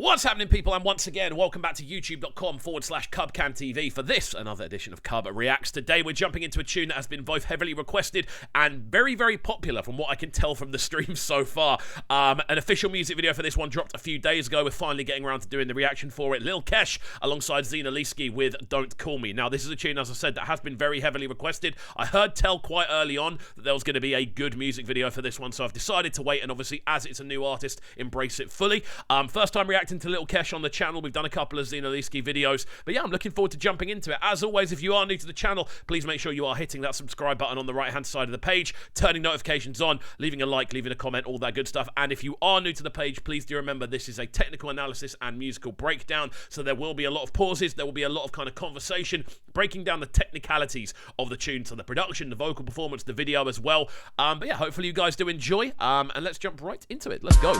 What's happening, people? And once again, welcome back to youtube.com/CubCamTV for this, another edition of CubReacts. Today, we're jumping into a tune that has been both heavily requested and very, very popular from what I can tell from the stream so far. An official music video for this one dropped a few days ago. We're finally getting around to doing the reaction for it. Lil Kesh alongside Zinoleesky with Don't Call Me. Now, this is a tune, as I said, that has been very heavily requested. I heard tell quite early on that there was going to be a good music video for this one, so I've decided to wait and obviously, as it's a new artist, embrace it fully. First time reacting to Lil Kesh on the channel. We've done a couple of Zinoleesky videos, but yeah, I'm looking forward to jumping into it. As always, if you are new to the channel, please make sure you are hitting that subscribe button on the right hand side of the page, turning notifications on, leaving a like, leaving a comment, all that good stuff. And if you are new to the page, please do remember this is a technical analysis and musical breakdown, so there will be a lot of pauses, there will be a lot of kind of conversation, breaking down the technicalities of the tune, so the production, the vocal performance, the video as well. But yeah, hopefully you guys do enjoy, and let's jump right into it. Let's go.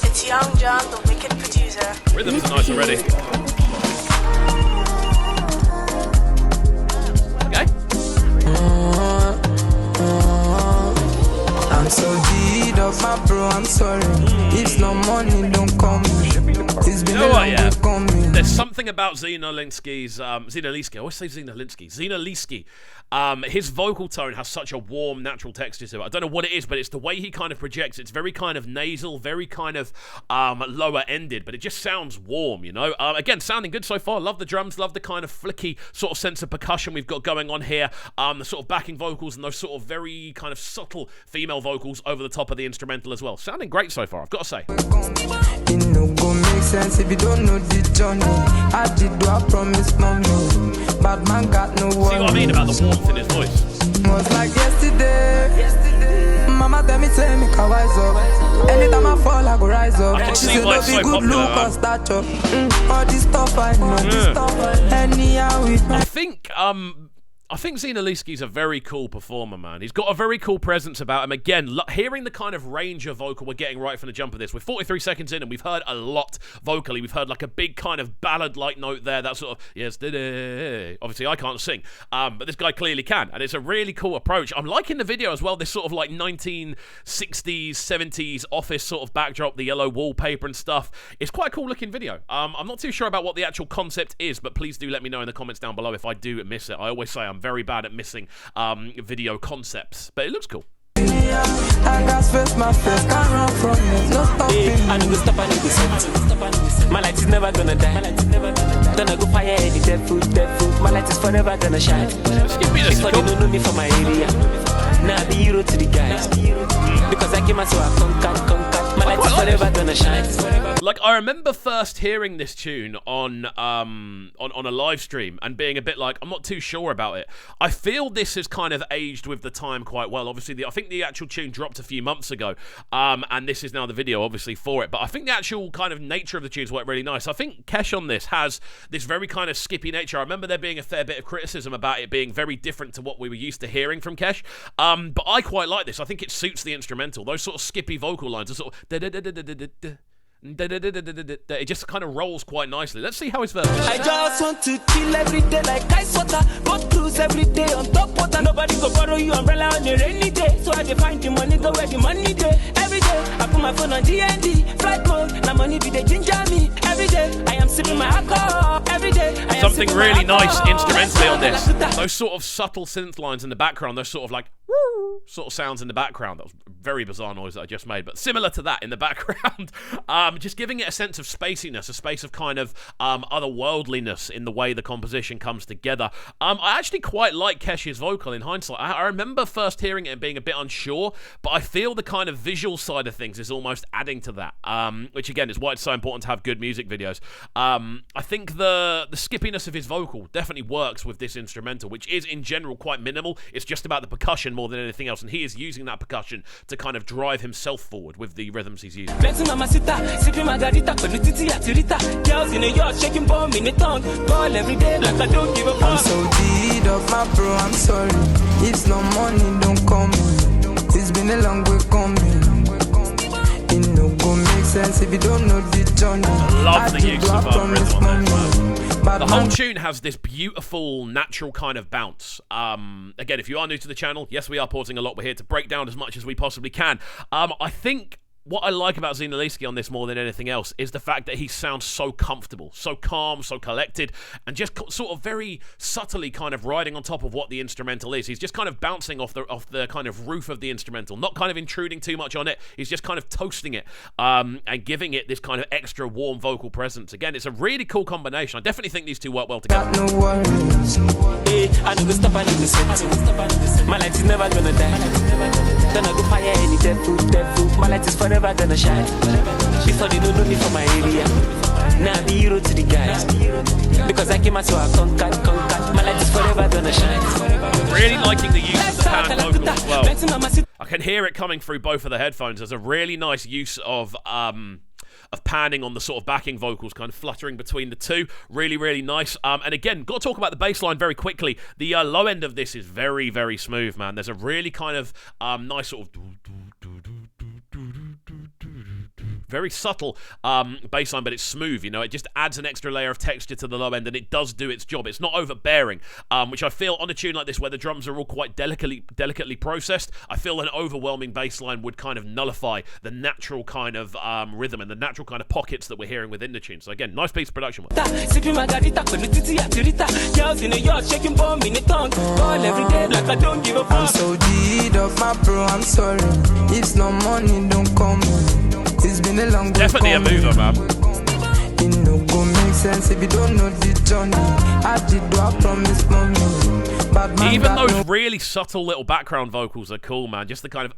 It's Young John, the wicked producer. Rhythms are nice already. Okay. I'm so deed of my bro, I'm sorry. It's no money, don't call me. It's been a long day coming. There's something about Zinoleesky's, Zinoleesky, I always say Zinoleesky. His vocal tone has such a warm, natural texture to it. I don't know what it is, but it's the way he kind of projects. It's very kind of nasal, very kind of lower-ended, but it just sounds warm, you know? Again, sounding good so far. Love the drums, love the kind of flicky sort of sense of percussion we've got going on here. The sort of backing vocals and those sort of very kind of subtle female vocals over the top of the instrumental as well. Sounding great so far, I've got to say. It no go make sense if you don't know the journey. I did do I promise mommy. Bad man got no one. See what I mean about the warmth in his voice? Was like yesterday. Mama tell me make I wise up. Anytime I fall I go rise up. I can see why it's so popular. All this stuff I know. Anyhow we I think Zinoleesky's a very cool performer, man. He's got a very cool presence about him. Again, hearing the kind of range of vocal we're getting right from the jump of this. We're 43 seconds in and we've heard a lot vocally. We've heard like a big kind of ballad-like note there. That sort of, yesterday. Obviously, I can't sing, but this guy clearly can. And it's a really cool approach. I'm liking the video as well. This sort of like 1960s, 70s office sort of backdrop, the yellow wallpaper and stuff. It's quite a cool looking video. I'm not too sure about what the actual concept is, but please do let me know in the comments down below if I do miss it. I always say I'm very bad at missing video concepts, but it looks cool. I got first, my first can't run from it. No stopping. I need to stop, I need to stop. My light is never gonna die. Then I go fire any dead food. My light is forever gonna shine. It's like you don't know me from my area. Now I be hero to the guys. Because I came out so I conquered. My light is forever gonna shine. Like, I remember first hearing this tune on a live stream and being a bit like, I'm not too sure about it. I feel this has kind of aged with the time quite well. Obviously, I think the actual tune dropped a few months ago, and this is now the video, obviously, for it. But I think the actual kind of nature of the tunes worked really nice. I think Kesh on this has this very kind of skippy nature. I remember there being a fair bit of criticism about it being very different to what we were used to hearing from Kesh, but I quite like this. I think it suits the instrumental. Those sort of skippy vocal lines are sort of it just kind of rolls quite nicely. Let's see how his verse is. I just want to chill every day like ice water. Go cruise every day on top water. Nobody go borrow you umbrella on a rainy day. So I find the money, go where the money day. Every day I put my phone on DND flight mode. Now money be the ginger me. Every day I am sipping my alcohol. Every day I am something really nice instrumentally on this. Those sort of subtle synth lines in the background. Those sort of like woo sort of sounds in the background. That was a very bizarre noise that I just made, but similar to that in the background. Just giving it a sense of spaciness, a space of kind of otherworldliness in the way the composition comes together. I actually quite like Kesh's vocal in hindsight. I remember first hearing it and being a bit unsure, but I feel the kind of visual side of things is almost adding to that, which again is why it's so important to have good music videos. I think the skippiness of his vocal definitely works with this instrumental, which is in general quite minimal. It's just about the percussion more than anything else, and he is using that percussion to kind of drive himself forward with the rhythms he's using. Sipping margarita, titi atirita. Girls in a yacht, shaking bomb in the tongue. Call every day like I don't give a fuck. I'm so deed of my bro, I'm sorry. It's no money, don't call me. It's been a long way coming. It no go make sense if you don't know the journey. I love the use of rhythm on this. The whole tune has this beautiful, natural kind of bounce. Again, if you are new to the channel, yes, we are pausing a lot. We're here to break down as much as we possibly can. I think what I like about Zinoleesky on this more than anything else is the fact that he sounds so comfortable, so calm, so collected, and just sort of very subtly kind of riding on top of what the instrumental is. He's just kind of bouncing off the kind of roof of the instrumental, not kind of intruding too much on it. He's just kind of toasting it and giving it this kind of extra warm vocal presence. Again, it's a really cool combination. I definitely think these two work well together. Got no worries. Hey, I know go stop, I know go sweat. My light is never gonna die. Then I go fire any dead food. My light is forever gonna shine. Before they don't know me from my area. Now I be hero to the guys. Because I came out so I conquered. My light is forever gonna shine. Really liking the use of the pan vocals as well. I can hear it coming through both of the headphones. There's a really nice use of panning on the sort of backing vocals, kind of fluttering between the two. Really, really nice. And again, got to talk about the bass line very quickly. The low end of this is very, very smooth, man. There's a really kind of nice sort of very subtle bass line, but it's smooth, you know. It just adds an extra layer of texture to the low end, and it does do its job. It's not overbearing, which I feel on a tune like this where the drums are all quite delicately processed, I feel an overwhelming bass line would kind of nullify the natural kind of rhythm and the natural kind of pockets that we're hearing within the tune. So again, nice piece of production work. Girls in the yard shaking bomb in the tongue. All every day like I don't give a fuck. I'm so deed of my bro, I'm sorry. It's no money, don't come. It's been a long way. Definitely a mover, man. It no go make sense if you don't know the journey. I did what I promised, mommy. Even those really subtle little background vocals are cool, man. Just the kind of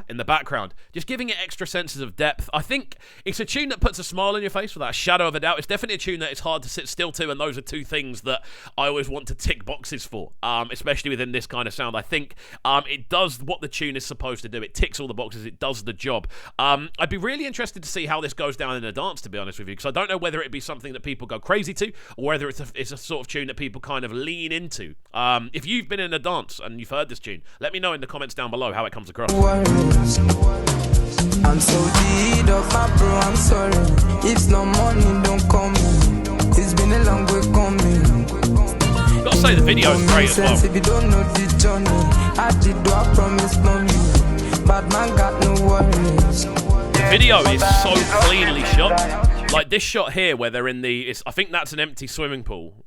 in the background, just giving it extra senses of depth. I think it's a tune that puts a smile on your face without a shadow of a doubt. It's definitely a tune that it's hard to sit still to, and those are two things that I always want to tick boxes for, especially within this kind of sound. I think it does what the tune is supposed to do. It ticks all the boxes. It does the job. I'd be really interested to see how this goes down in a dance, to be honest with you, because I don't know whether it'd be something that people go crazy to, or whether it's a sort of tune that people kind of lean into. If you've been in a dance and you've heard this tune, let me know in the comments down below how it comes across. I'm so deed of my bro, I'm sorry. It's no money, don't call me. It's been a long way coming. Gotta say the video is great as well. If you don't know the journey, I did what I promised, mommy. Bad man got no worries. The video is so cleanly shot. Like this shot here where they're in I think that's an empty swimming pool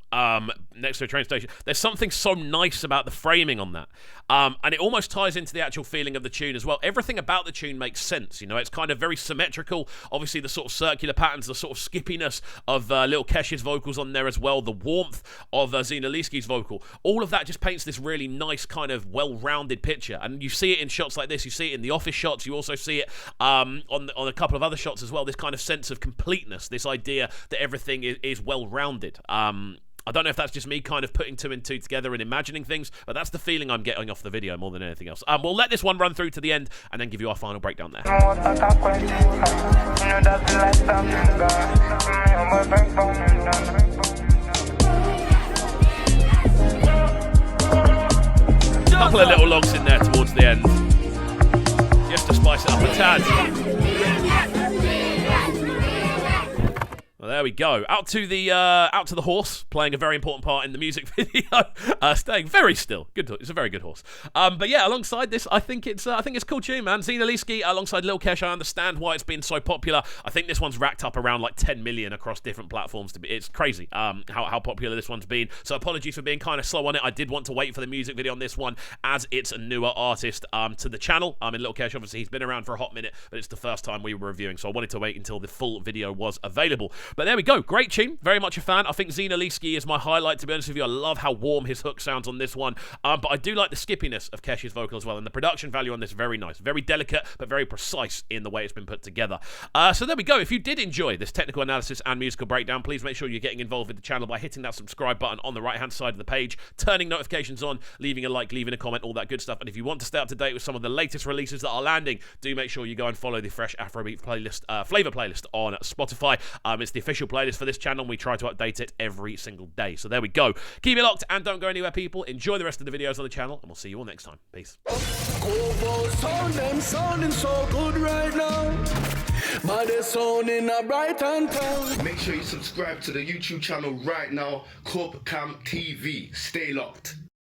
next to a train station. There's something so nice about the framing on that. And it almost ties into the actual feeling of the tune as well. Everything about the tune makes sense, you know. It's kind of very symmetrical. Obviously the sort of circular patterns, the sort of skippiness of Lil Kesh's vocals on there as well, the warmth of Zinoleesky's vocal. All of that just paints this really nice kind of well-rounded picture. And you see it in shots like this. You see it in the office shots. You also see it on a couple of other shots as well. This kind of sense of completeness, this idea that everything is well-rounded. I don't know if that's just me kind of putting two and two together and imagining things, but that's the feeling I'm getting off the video more than anything else. We'll let this one run through to the end and then give you our final breakdown there. Couple of little logs in there towards the end, just to spice it up a tad. Well, there we go. Out to the horse, playing a very important part in the music video. Staying very still. Good. It's a very good horse. But yeah, alongside this, I think it's a cool tune, man. Zinoleesky alongside Lil Kesh. I understand why it's been so popular. I think this one's racked up around like 10 million across different platforms. It's crazy how popular this one's been. So apologies for being kind of slow on it. I did want to wait for the music video on this one, as it's a newer artist to the channel. In Lil Kesh, obviously, he's been around for a hot minute, but it's the first time we were reviewing, so I wanted to wait until the full video was available. But there we go. Great tune. Very much a fan. I think Zinoleesky is my highlight, to be honest with you. I love how warm his hook sounds on this one. But I do like the skippiness of Kesh's vocal as well. And the production value on this, very nice. Very delicate, but very precise in the way it's been put together. So there we go. If you did enjoy this technical analysis and musical breakdown, please make sure you're getting involved with the channel by hitting that subscribe button on the right-hand side of the page, turning notifications on, leaving a like, leaving a comment, all that good stuff. And if you want to stay up to date with some of the latest releases that are landing, do make sure you go and follow the Fresh Afrobeat playlist, flavor playlist on Spotify. It's the official playlist for this channel, and we try to update it every single day. So there we go. Keep it locked and don't go anywhere, people. Enjoy the rest of the videos on the channel, and we'll see you all next time. Peace. Sounding so good right now. But they're sounding a bright and town. Make sure you subscribe to the YouTube channel right now, CubCamTV. Stay locked.